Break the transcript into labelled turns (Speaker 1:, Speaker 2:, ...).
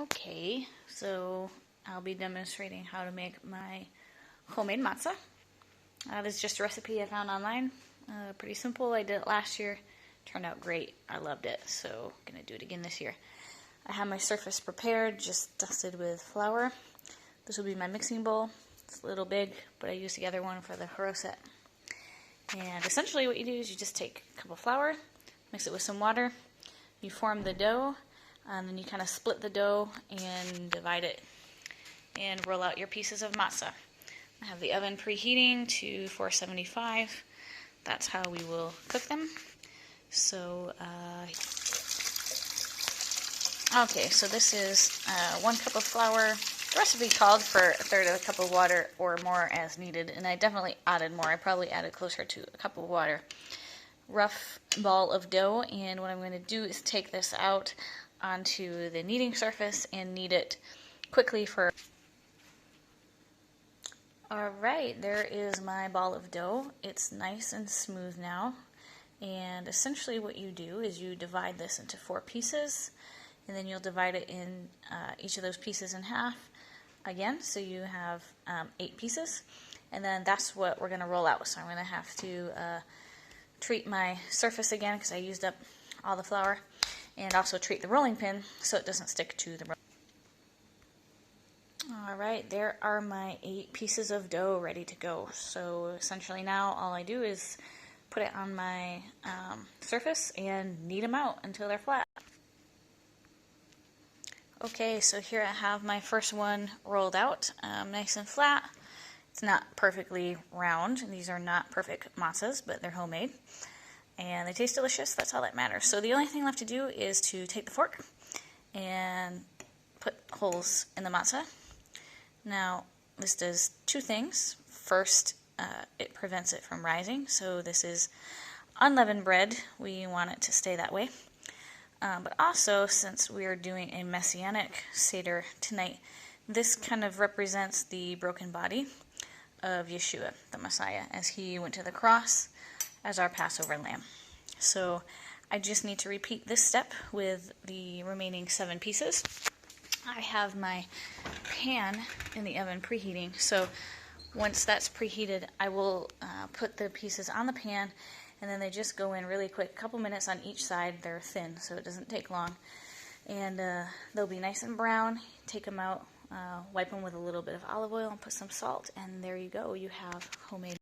Speaker 1: Okay, so I'll be demonstrating how to make my homemade matzah. This is just a recipe I found online. Pretty simple. I did it last year. Turned out great. I loved it, so I'm going to do it again this year. I have my surface prepared, just dusted with flour. This will be my mixing bowl. It's a little big, but I used the other one for the haroset. And essentially what you do is you just take a cup of flour, mix it with some water, you form the dough, and then you kind of split the dough and divide it and roll out your pieces of matzah. I have the oven preheating to 475. That's how we will cook them. So, okay, so this is 1 cup of flour. The recipe called for 1/3 of a cup of water or more as needed, and I definitely added more. I probably added closer to a cup of water. Rough ball of dough, and what I'm going to do is take this out onto the kneading surface and knead it quickly for... Alright, there is my ball of dough. It's nice and smooth now, and essentially what you do is you divide this into 4 pieces, and then you'll divide it in each of those pieces in half again, so you have 8 pieces, and then that's what we're going to roll out. So I'm going to have to treat my surface again because I used up all the flour, and also treat the rolling pin so it doesn't stick to the... Alright, there are my 8 pieces of dough ready to go. So essentially now all I do is put it on my surface and knead them out until they're flat. Okay, so here I have my first one rolled out, nice and flat. It's not perfectly round. These are not perfect matzahs, but they're homemade. And they taste delicious. That's all that matters. So the only thing left to do is to take the fork and put holes in the matzah. Now, this does 2 things. First, it prevents it from rising. So this is unleavened bread. We want it to stay that way. But also, since we are doing a Messianic Seder tonight, this kind of represents the broken body of Yeshua, the Messiah, as he went to the cross as our Passover lamb. So I just need to repeat this step with the remaining 7 pieces. I have my pan in the oven preheating, so once that's preheated, I will put the pieces on the pan, and then they just go in really quick, a couple minutes on each side. They're thin, so it doesn't take long, and they'll be nice and brown. Take them out, wipe them with a little bit of olive oil and put some salt, and there you go. You have homemade